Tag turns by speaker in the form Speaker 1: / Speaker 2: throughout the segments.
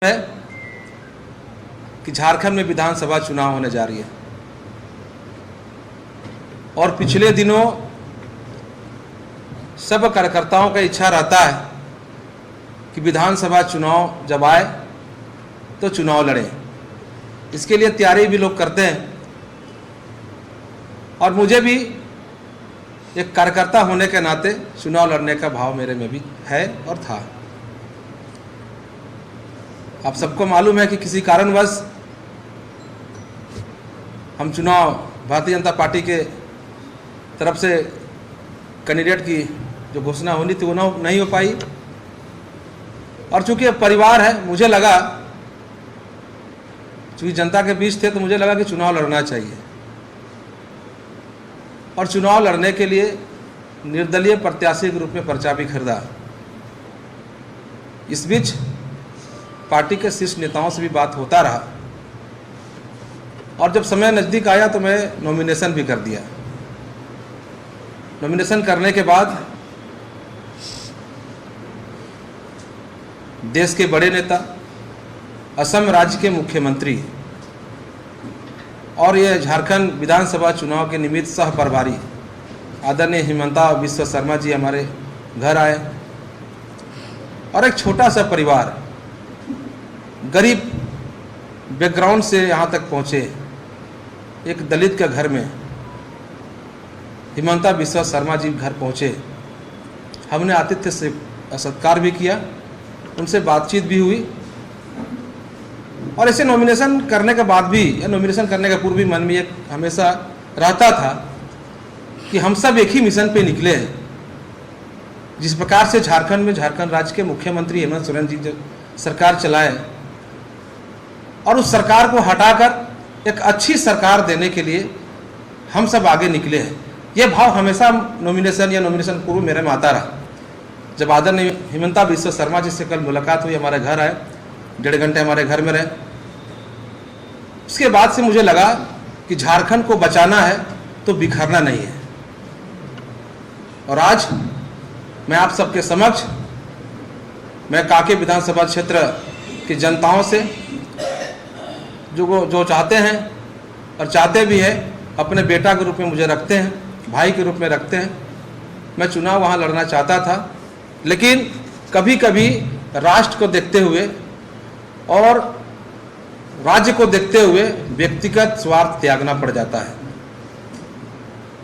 Speaker 1: है कि झारखंड में विधानसभा चुनाव होने जा रही है और पिछले दिनों सब कार्यकर्ताओं का इच्छा रहता है कि विधानसभा चुनाव जब आए तो चुनाव लड़ें। इसके लिए तैयारी भी लोग करते हैं और मुझे भी एक कार्यकर्ता होने के नाते चुनाव लड़ने का भाव मेरे में भी है और था। आप सबको मालूम है कि किसी कारणवश हम चुनाव भारतीय जनता पार्टी के तरफ से कैंडिडेट की जो घोषणा होनी थी वो नहीं हो पाई और चूंकि परिवार है, मुझे लगा, चूंकि जनता के बीच थे तो मुझे लगा कि चुनाव लड़ना चाहिए और चुनाव लड़ने के लिए निर्दलीय प्रत्याशी के रूप में पर्चा भी खरीदा। इस बीच पार्टी के शीर्ष नेताओं से भी बात होता रहा और जब समय नज़दीक आया तो मैं नॉमिनेशन भी कर दिया। नॉमिनेशन करने के बाद देश के बड़े नेता, असम राज्य के मुख्यमंत्री और ये झारखंड विधानसभा चुनाव के निमित्त सह प्रभारी आदरणीय हिमंता बिस्वा शर्मा जी हमारे घर आए और एक छोटा सा परिवार गरीब बैकग्राउंड से यहाँ तक पहुँचे, एक दलित के घर में हिमंता बिस्वा शर्मा जी घर पहुँचे। हमने आतिथ्य से सत्कार भी किया, उनसे बातचीत भी हुई और ऐसे नॉमिनेशन करने के बाद भी या नॉमिनेशन करने के पूर्व भी मन में एक हमेशा रहता था कि हम सब एक ही मिशन पे निकले हैं। जिस प्रकार से झारखंड में झारखंड राज्य के मुख्यमंत्री हेमंत सोरेन जी जो सरकार चलाए और उस सरकार को हटाकर एक अच्छी सरकार देने के लिए हम सब आगे निकले हैं। यह भाव हमेशा नॉमिनेशन या नॉमिनेशन पूर्व मेरे में आता रहा। जब आदरणीय हिमंता बिस्वा शर्मा जी से कल मुलाकात हुई, हमारे घर आए, 1.5 घंटे हमारे घर में रहे, उसके बाद से मुझे लगा कि झारखंड को बचाना है तो बिखरना नहीं है। और आज मैं आप सबके समक्ष मैं कांके विधानसभा क्षेत्र की जनताओं से जो चाहते हैं और चाहते भी हैं, अपने बेटा के रूप में मुझे रखते हैं, भाई के रूप में रखते हैं। मैं चुनाव वहाँ लड़ना चाहता था, लेकिन कभी कभी राष्ट्र को देखते हुए और राज्य को देखते हुए व्यक्तिगत स्वार्थ त्यागना पड़ जाता है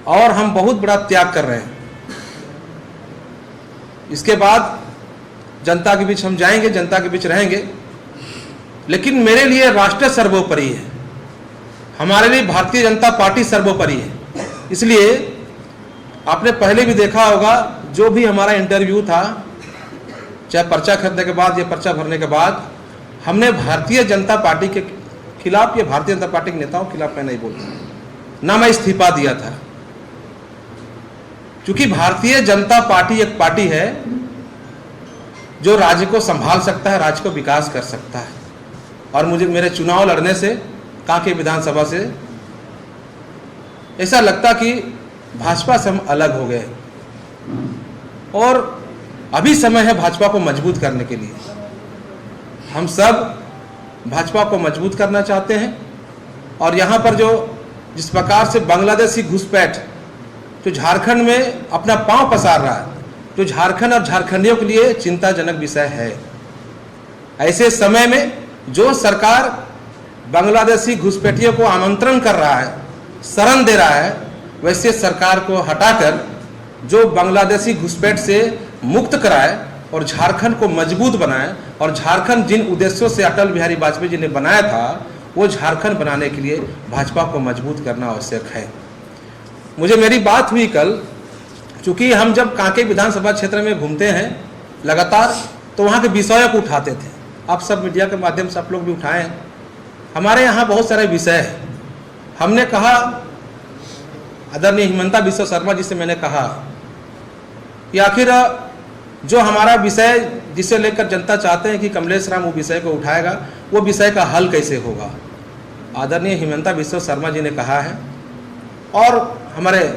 Speaker 1: और हम बहुत बड़ा त्याग कर रहे हैं। इसके बाद जनता के बीच हम जाएंगे, जनता के बीच रहेंगे, लेकिन मेरे लिए राष्ट्र सर्वोपरि है, हमारे लिए भारतीय जनता पार्टी सर्वोपरि है। इसलिए आपने पहले भी देखा होगा, जो भी हमारा इंटरव्यू था, चाहे पर्चा खरीदने के बाद या पर्चा भरने के बाद, हमने भारतीय जनता पार्टी के खिलाफ या भारतीय जनता पार्टी के नेताओं के खिलाफ मैं नहीं बोलता, ना मैं इस्तीफा दिया था, क्योंकि भारतीय जनता पार्टी एक पार्टी है जो राज्य को संभाल सकता है, राज्य को विकास कर सकता है। और मुझे मेरे चुनाव लड़ने से कांके विधानसभा से ऐसा लगता कि भाजपा से हम अलग हो गए और अभी समय है भाजपा को मजबूत करने के लिए। हम सब भाजपा को मजबूत करना चाहते हैं और यहाँ पर जिस प्रकार से बांग्लादेशी घुसपैठ जो झारखंड में अपना पांव पसार रहा है, जो झारखंड और झारखंडियों के लिए चिंताजनक विषय है। ऐसे समय में जो सरकार बांग्लादेशी घुसपैठियों को आमंत्रण कर रहा है, शरण दे रहा है, वैसे सरकार को हटाकर जो बांग्लादेशी घुसपैठ से मुक्त कराए और झारखंड को मजबूत बनाए और झारखंड जिन उद्देश्यों से अटल बिहारी वाजपेयी जी ने बनाया था, वो झारखंड बनाने के लिए भाजपा को मजबूत करना आवश्यक है। मुझे मेरी बात हुई कल, चूंकि हम जब कांके विधानसभा क्षेत्र में घूमते हैं लगातार, तो वहाँ के विषयों को उठाते थे। आप सब मीडिया के माध्यम से आप लोग भी उठाए हैं। हमारे यहाँ बहुत सारे विषय हैं। हमने कहा, आदरणीय हिमंता बिस्वा शर्मा जी से मैंने कहा कि आखिर जो हमारा विषय जिसे लेकर जनता चाहते हैं कि कमलेश राम वो विषय को उठाएगा, वो विषय का हल कैसे होगा। आदरणीय हिमंता बिस्वा शर्मा जी ने कहा है और हमारे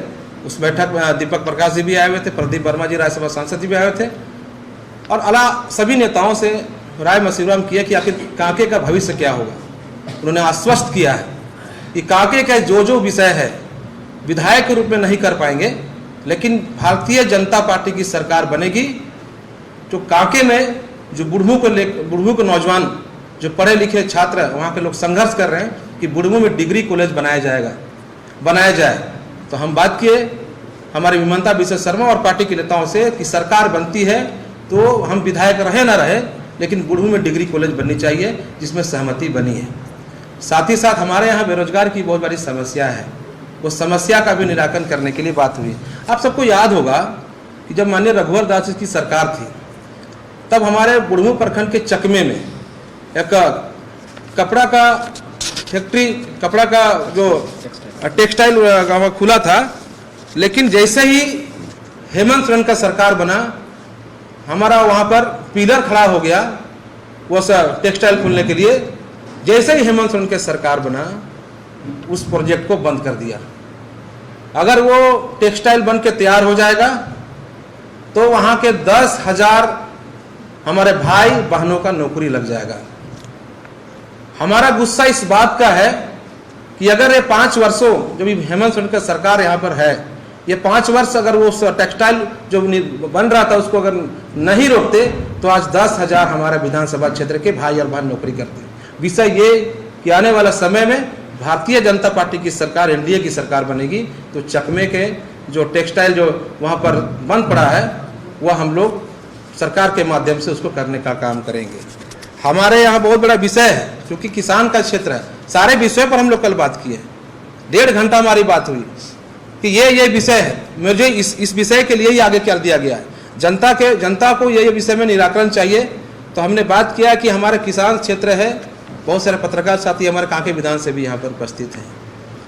Speaker 1: उस बैठक में दीपक प्रकाश जी भी आए हुए थे, प्रदीप वर्मा जी राज्यसभा सांसद जी भी आए हुए थे और सभी नेताओं से राय मशविरा किया कि आखिर कांके का भविष्य क्या होगा। उन्होंने आश्वस्त किया है कि कांके का जो विषय है विधायक के रूप में नहीं कर पाएंगे, लेकिन भारतीय जनता पार्टी की सरकार बनेगी। जो कांके में जो बुढ़मू के नौजवान जो पढ़े लिखे छात्र वहाँ के लोग संघर्ष कर रहे हैं कि बुढ़मू में डिग्री कॉलेज बनाया जाए। तो हम बात किए हमारे विमलता विश्व शर्मा और पार्टी के नेताओं से कि सरकार बनती है तो हम विधायक रहे ना रहे, लेकिन बुढ़मू में डिग्री कॉलेज बननी चाहिए, जिसमें सहमति बनी है। साथ ही साथ हमारे यहाँ बेरोजगार की बहुत बड़ी समस्या है, वो समस्या का भी निराकरण करने के लिए बात हुई। आप सबको याद होगा कि जब माननीय रघुवर दास की सरकार थी, तब हमारे बुढ़मू प्रखंड के चकमे में एक कपड़ा का फैक्ट्री, कपड़ा का जो टेक्सटाइल खुला था, लेकिन जैसे ही हेमंत सोरेन का सरकार बना, हमारा वहाँ पर पिलर खड़ा हो गया वो टेक्सटाइल खोलने के लिए। जैसे ही हेमंत सोरेन के सरकार बना, उस प्रोजेक्ट को बंद कर दिया। अगर वो टेक्सटाइल बन के तैयार हो जाएगा तो वहाँ के 10,000 हमारे भाई बहनों का नौकरी लग जाएगा। हमारा गुस्सा इस बात का है कि अगर ये 5 वर्षों जब हेमंत सोरेन की सरकार यहाँ पर है, ये 5 वर्ष अगर वो टेक्सटाइल जो बन रहा था उसको अगर नहीं रोकते तो आज 10,000 हमारे विधानसभा क्षेत्र के भाई और बहन नौकरी करते। विषय ये कि आने वाला समय में भारतीय जनता पार्टी की सरकार, एनडीए की सरकार बनेगी तो चकमे के जो टेक्सटाइल जो वहाँ पर बंद पड़ा है वह हम लोग सरकार के माध्यम से उसको करने का काम करेंगे। हमारे यहाँ बहुत बड़ा विषय है, क्योंकि किसान का क्षेत्र है, सारे विषयों पर हम लोग कल बात किए, 1.5 घंटा हमारी बात हुई कि ये विषय है, मुझे इस विषय के लिए ही आगे कर दिया गया है। जनता को ये विषय में निराकरण चाहिए। तो हमने बात किया कि हमारे किसान क्षेत्र है, बहुत सारे पत्रकार साथी हमारे कांके विधान से भी यहाँ पर उपस्थित हैं।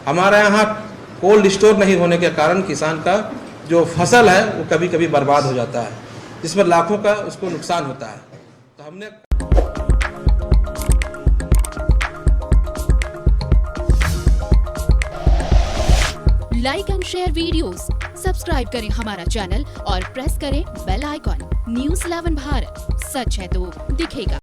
Speaker 1: हमारे यहाँ कोल्ड स्टोर नहीं होने के कारण किसान का जो फसल है वो कभी कभी बर्बाद हो जाता है, जिसमें लाखों का उसको नुकसान होता है। तो हमने
Speaker 2: like and share videos, subscribe करें हमारा चैनल और प्रेस करें बेल आइकॉन। न्यूज़ 11 भारत, सच है तो दिखेगा।